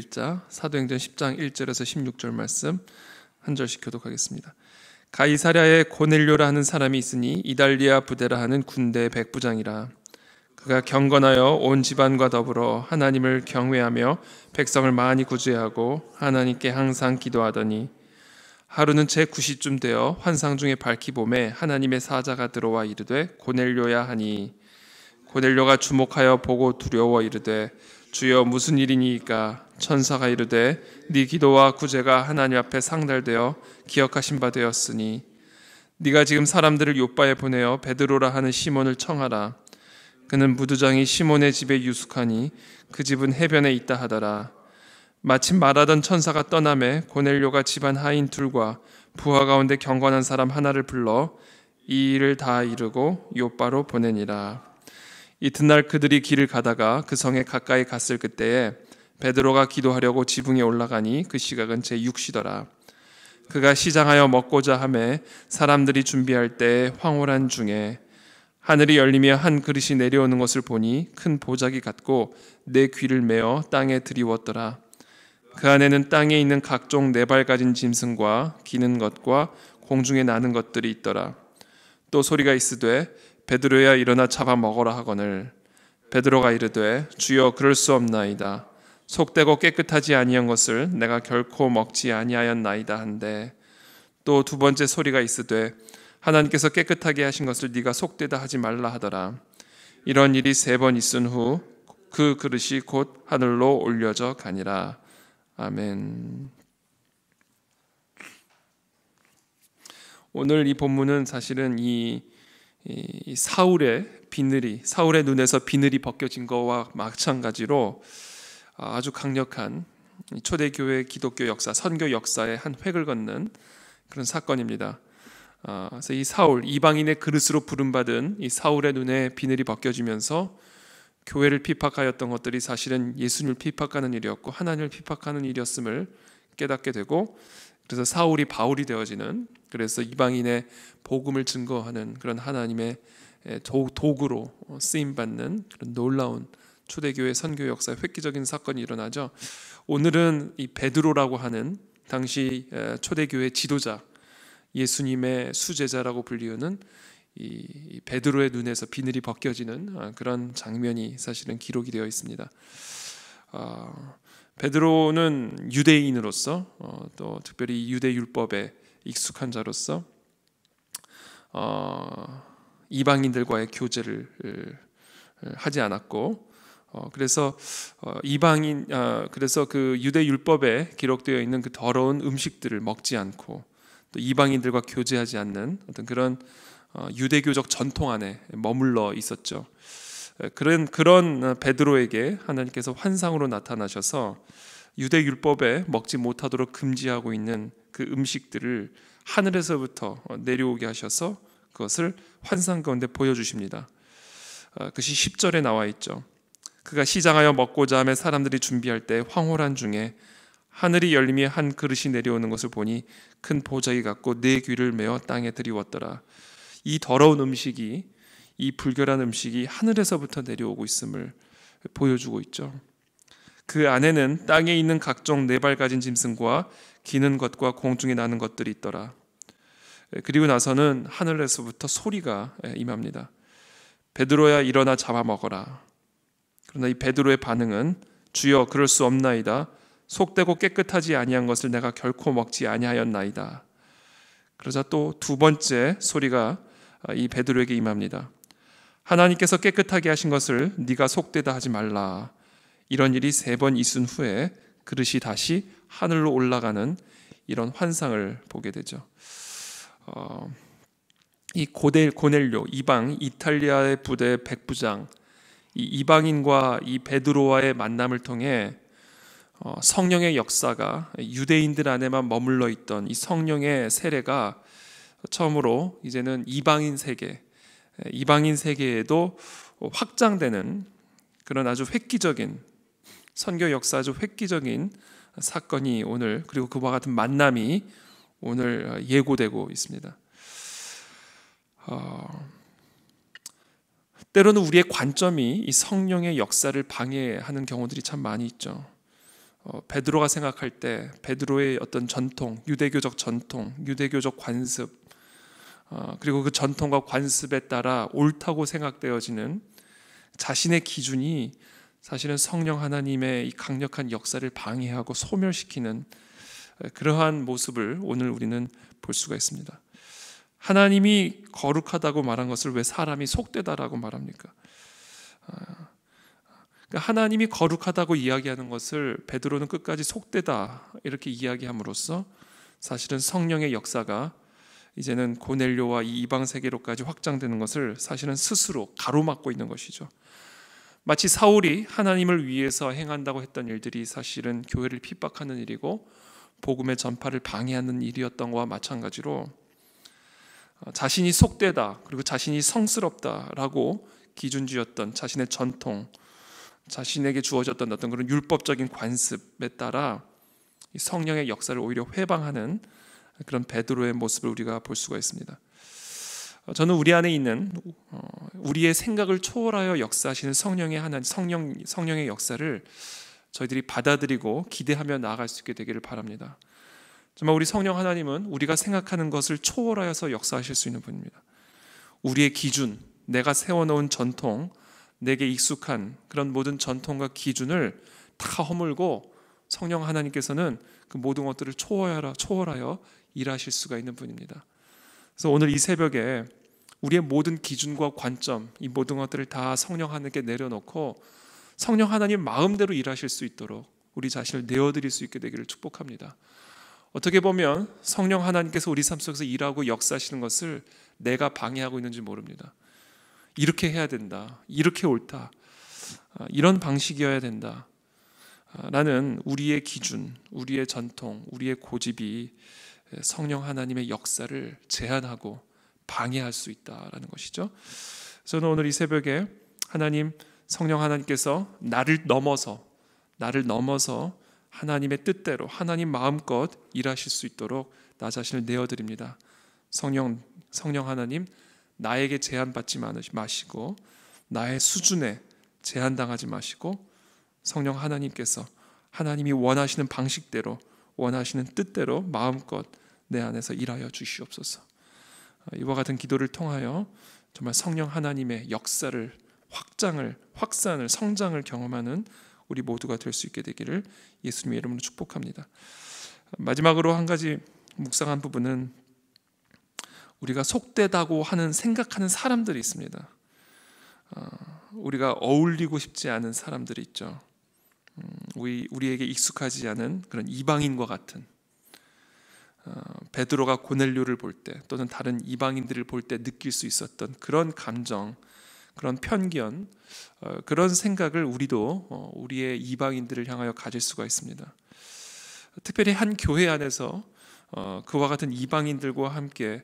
읽자 사도행전 10장 1절에서 16절 말씀 한 절씩 교독하겠습니다. 가이사랴에 고넬료라 하는 사람이 있으니 이달리아 부대라 하는 군대 백부장이라. 그가 경건하여 온 집안과 더불어 하나님을 경외하며 백성을 많이 구제하고 하나님께 항상 기도하더니 하루는 제9시쯤 되어 환상 중에 밝히 보매 하나님의 사자가 들어와 이르되 고넬료야 하니 고넬료가 주목하여 보고 두려워 이르되 주여 무슨 일이니이까? 천사가 이르되 네 기도와 구제가 하나님 앞에 상달되어 기억하신 바 되었으니 네가 지금 사람들을 요바에 보내어 베드로라 하는 시몬을 청하라. 그는 무두장이 시몬의 집에 유숙하니 그 집은 해변에 있다 하더라. 마침 말하던 천사가 떠나매 고넬료가 집안 하인 둘과 부하 가운데 경건한 사람 하나를 불러 이 일을 다 이루고 요바로 보내니라. 이튿날 그들이 길을 가다가 그 성에 가까이 갔을 그때에 베드로가 기도하려고 지붕에 올라가니 그 시각은 제6시더라. 그가 시장하여 먹고자 하매 사람들이 준비할 때 황홀한 중에 하늘이 열리며 한 그릇이 내려오는 것을 보니 큰 보자기 같고 내 귀를 메어 땅에 들이웠더라. 그 안에는 땅에 있는 각종 네 발 가진 짐승과 기는 것과 공중에 나는 것들이 있더라. 또 소리가 있으되 베드로야 일어나 잡아 먹어라 하거늘 베드로가 이르되 주여 그럴 수 없나이다. 속되고 깨끗하지 아니한 것을 내가 결코 먹지 아니하였나이다 한데 또 두 번째 소리가 있으되 하나님께서 깨끗하게 하신 것을 네가 속되다 하지 말라 하더라. 이런 일이 3번 있은 후 그 그릇이 곧 하늘로 올려져 가니라. 아멘. 오늘 이 본문은 사실은 이 사울의 눈에서 비늘이 벗겨진 것과 마찬가지로 아주 강력한 초대교회 기독교 역사, 선교 역사의 한 획을 걷는 그런 사건입니다. 그래서 이 사울, 이방인의 그릇으로 부름받은 이 사울의 눈에 비늘이 벗겨지면서 교회를 피박하였던 것들이 사실은 예수님을 피박하는 일이었고 하나님을 피박하는 일이었음을 깨닫게 되고, 그래서 사울이 바울이 되어지는, 그래서 이방인의 복음을 증거하는 그런 하나님의 도구로 쓰임받는 그런 놀라운 초대교회 선교 역사의 획기적인 사건이 일어나죠. 오늘은 이 베드로라고 하는 당시 초대교회 지도자, 예수님의 수제자라고 불리우는 이 베드로의 눈에서 비늘이 벗겨지는 그런 장면이 사실은 기록이 되어 있습니다. 베드로는 유대인으로서 또 특별히 유대 율법에 익숙한 자로서 이방인들과의 교제를 하지 않았고, 그래서 그래서 그 유대 율법에 기록되어 있는 그 더러운 음식들을 먹지 않고 또 이방인들과 교제하지 않는 어떤 그런 유대교적 전통 안에 머물러 있었죠. 그런 베드로에게 하나님께서 환상으로 나타나셔서 유대 율법에 먹지 못하도록 금지하고 있는 그 음식들을 하늘에서부터 내려오게 하셔서 그것을 환상 가운데 보여주십니다. 그것이 10절에 나와 있죠. 그가 시장하여 먹고자 하며 사람들이 준비할 때 황홀한 중에 하늘이 열리며 한 그릇이 내려오는 것을 보니 큰 보자기 같고 네 귀를 메어 땅에 들이웠더라. 이 더러운 음식이, 이 불결한 음식이 하늘에서부터 내려오고 있음을 보여주고 있죠. 그 안에는 땅에 있는 각종 네 발 가진 짐승과 기는 것과 공중에 나는 것들이 있더라. 그리고 나서는 하늘에서부터 소리가 임합니다. 베드로야 일어나 잡아먹어라. 그러나 이 베드로의 반응은 주여 그럴 수 없나이다. 속되고 깨끗하지 아니한 것을 내가 결코 먹지 아니하였나이다. 그러자 또 두 번째 소리가 이 베드로에게 임합니다. 하나님께서 깨끗하게 하신 것을 네가 속되다 하지 말라. 이런 일이 3번 있은 후에 그릇이 다시 하늘로 올라가는 이런 환상을 보게 되죠. 이 고넬료 이방 이탈리아의 부대 백부장, 이 이방인과 이 베드로와의 만남을 통해 성령의 역사가 유대인들 안에만 머물러 있던 이 성령의 세례가 처음으로 이제는 이방인 세계에도 확장되는 그런 아주 획기적인 선교 역사, 아주 획기적인 사건이 오늘, 그리고 그와 같은 만남이 오늘 예고되고 있습니다. 때로는 우리의 관점이 이 성령의 역사를 방해하는 경우들이 참 많이 있죠. 베드로가 생각할 때 베드로의 어떤 전통, 유대교적 전통, 유대교적 관습, 그리고 그 전통과 관습에 따라 옳다고 생각되어지는 자신의 기준이 사실은 성령 하나님의 이 강력한 역사를 방해하고 소멸시키는 그러한 모습을 오늘 우리는 볼 수가 있습니다. 하나님이 거룩하다고 말한 것을 왜 사람이 속되다라고 말합니까? 하나님이 거룩하다고 이야기하는 것을 베드로는 끝까지 속되다 이렇게 이야기함으로써 사실은 성령의 역사가 이제는 고넬료와 이 이방 세계로까지 확장되는 것을 사실은 스스로 가로막고 있는 것이죠. 마치 사울이 하나님을 위해서 행한다고 했던 일들이 사실은 교회를 핍박하는 일이고 복음의 전파를 방해하는 일이었던 것과 마찬가지로 자신이 속되다 그리고 자신이 성스럽다라고 기준지었던 자신의 전통, 자신에게 주어졌던 어떤 그런 율법적인 관습에 따라 성령의 역사를 오히려 회방하는 그런 베드로의 모습을 우리가 볼 수가 있습니다. 저는 우리 안에 있는 우리의 생각을 초월하여 역사하시는 성령의 성령의 역사를 저희들이 받아들이고 기대하며 나아갈 수 있게 되기를 바랍니다. 정말 우리 성령 하나님은 우리가 생각하는 것을 초월하여서 역사하실 수 있는 분입니다. 우리의 기준, 내가 세워놓은 전통, 내게 익숙한 그런 모든 전통과 기준을 다 허물고 성령 하나님께서는 그 모든 것들을 초월하여 일하실 수가 있는 분입니다. 그래서 오늘 이 새벽에 우리의 모든 기준과 관점, 이 모든 것들을 다 성령 하나님께 내려놓고 성령 하나님 마음대로 일하실 수 있도록 우리 자신을 내어드릴 수 있게 되기를 축복합니다. 어떻게 보면 성령 하나님께서 우리 삶 속에서 일하고 역사하시는 것을 내가 방해하고 있는지 모릅니다. 이렇게 해야 된다, 이렇게 옳다, 이런 방식이어야 된다 라는 우리의 기준, 우리의 전통, 우리의 고집이 성령 하나님의 역사를 제한하고 방해할 수 있다라는 것이죠. 저는 오늘 이 새벽에 하나님, 성령 하나님께서 나를 넘어서 하나님의 뜻대로 하나님 마음껏 일하실 수 있도록 나 자신을 내어드립니다. 성령 하나님, 나에게 제한받지 마시고 나의 수준에 제한당하지 마시고 성령 하나님께서 하나님이 원하시는 방식대로 원하시는 뜻대로 마음껏 내 안에서 일하여 주시옵소서. 이와 같은 기도를 통하여 정말 성령 하나님의 역사를 확산을 성장을 경험하는 우리 모두가 될 수 있게 되기를 예수님의 이름으로 축복합니다. 마지막으로 한 가지 묵상한 부분은 우리가 속되다고 생각하는 사람들이 있습니다. 우리가 어울리고 싶지 않은 사람들이 있죠. 우리에게 익숙하지 않은 그런 이방인과 같은 베드로가 고넬료를 볼 때 또는 다른 이방인들을 볼 때 느낄 수 있었던 그런 감정, 그런 편견, 그런 생각을 우리도 우리의 이방인들을 향하여 가질 수가 있습니다. 특별히 한 교회 안에서 그와 같은 이방인들과 함께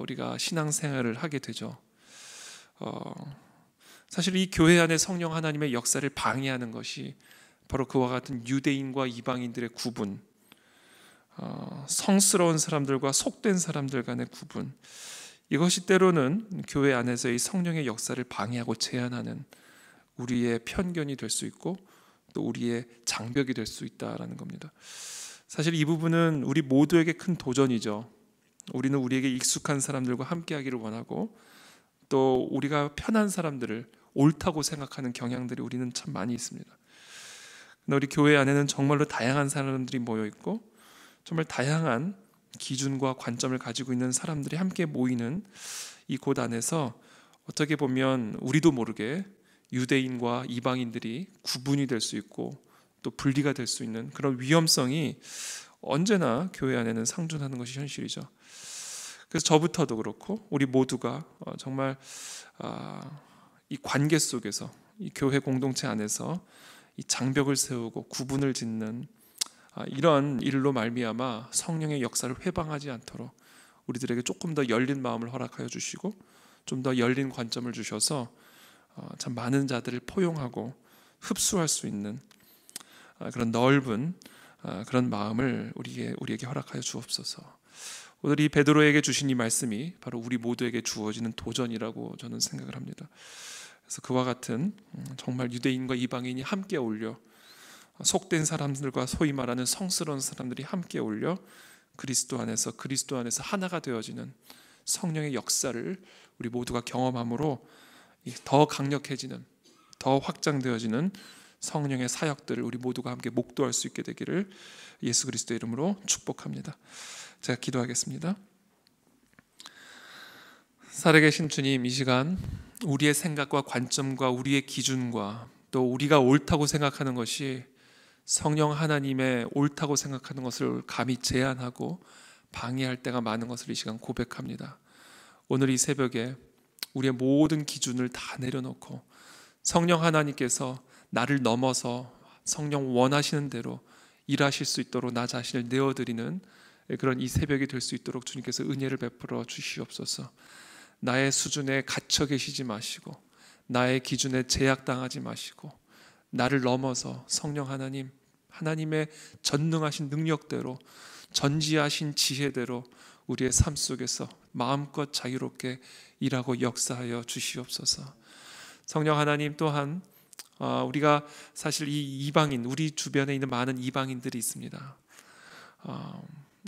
우리가 신앙생활을 하게 되죠. 사실 이 교회 안에 성령 하나님의 역사를 방해하는 것이 바로 그와 같은 유대인과 이방인들의 구분, 성스러운 사람들과 속된 사람들 간의 구분, 이것이 때로는 교회 안에서의 성령의 역사를 방해하고 제한하는 우리의 편견이 될 수 있고 또 우리의 장벽이 될 수 있다라는 겁니다. 사실 이 부분은 우리 모두에게 큰 도전이죠. 우리는 우리에게 익숙한 사람들과 함께하기를 원하고 또 우리가 편한 사람들을 옳다고 생각하는 경향들이 우리는 참 많이 있습니다. 근데 우리 교회 안에는 정말로 다양한 사람들이 모여 있고 정말 다양한 기준과 관점을 가지고 있는 사람들이 함께 모이는 이 곳 안에서 어떻게 보면 우리도 모르게 유대인과 이방인들이 구분이 될 수 있고 또 분리가 될 수 있는 그런 위험성이 언제나 교회 안에는 상존하는 것이 현실이죠. 그래서 저부터도 그렇고 우리 모두가 정말 이 관계 속에서 이 교회 공동체 안에서 이 장벽을 세우고 구분을 짓는 이런 일로 말미암아 성령의 역사를 회방하지 않도록 우리들에게 조금 더 열린 마음을 허락하여 주시고 좀 더 열린 관점을 주셔서 참 많은 자들을 포용하고 흡수할 수 있는 그런 넓은 그런 마음을 우리에게 허락하여 주옵소서. 오늘 이 베드로에게 주신 이 말씀이 바로 우리 모두에게 주어지는 도전이라고 저는 생각을 합니다. 그래서 그와 같은 정말 유대인과 이방인이 함께 어울려 속된 사람들과 소위 말하는 성스러운 사람들이 함께 어울려 그리스도 안에서 하나가 되어지는 성령의 역사를 우리 모두가 경험함으로 더 강력해지는, 더 확장되어지는 성령의 사역들을 우리 모두가 함께 목도할 수 있게 되기를 예수 그리스도의 이름으로 축복합니다. 제가 기도하겠습니다. 살아계신 주님, 이 시간 우리의 생각과 관점과 우리의 기준과 또 우리가 옳다고 생각하는 것이 성령 하나님의 옳다고 생각하는 것을 감히 제한하고 방해할 때가 많은 것을 이 시간 고백합니다. 오늘 이 새벽에 우리의 모든 기준을 다 내려놓고 성령 하나님께서 나를 넘어서 성령 원하시는 대로 일하실 수 있도록 나 자신을 내어드리는 그런 이 새벽이 될 수 있도록 주님께서 은혜를 베풀어 주시옵소서. 나의 수준에 갇혀 계시지 마시고 나의 기준에 제약당하지 마시고 나를 넘어서 성령 하나님, 하나님의 전능하신 능력대로 전지하신 지혜대로 우리의 삶 속에서 마음껏 자유롭게 일하고 역사하여 주시옵소서. 성령 하나님, 또한 우리가 사실 이 이방인, 우리 주변에 있는 많은 이방인들이 있습니다.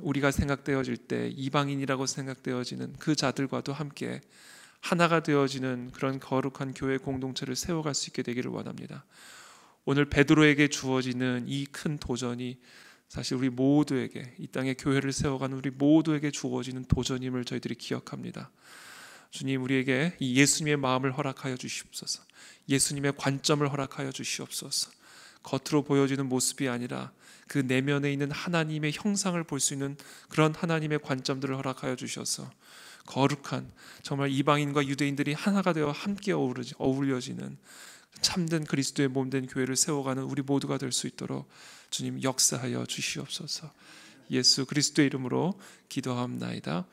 우리가 생각되어질 때 이방인이라고 생각되어지는 그 자들과도 함께 하나가 되어지는 그런 거룩한 교회 공동체를 세워갈 수 있게 되기를 원합니다. 오늘 베드로에게 주어지는 이 큰 도전이 사실 우리 모두에게, 이 땅에 교회를 세워가는 우리 모두에게 주어지는 도전임을 저희들이 기억합니다. 주님, 우리에게 이 예수님의 마음을 허락하여 주시옵소서. 예수님의 관점을 허락하여 주시옵소서. 겉으로 보여지는 모습이 아니라 그 내면에 있는 하나님의 형상을 볼 수 있는 그런 하나님의 관점들을 허락하여 주셔서 거룩한, 정말 이방인과 유대인들이 하나가 되어 함께 어울려지는 참된 그리스도의 몸된 교회를 세워가는 우리 모두가 될 수 있도록 주님 역사하여 주시옵소서. 예수 그리스도의 이름으로 기도하옵나이다.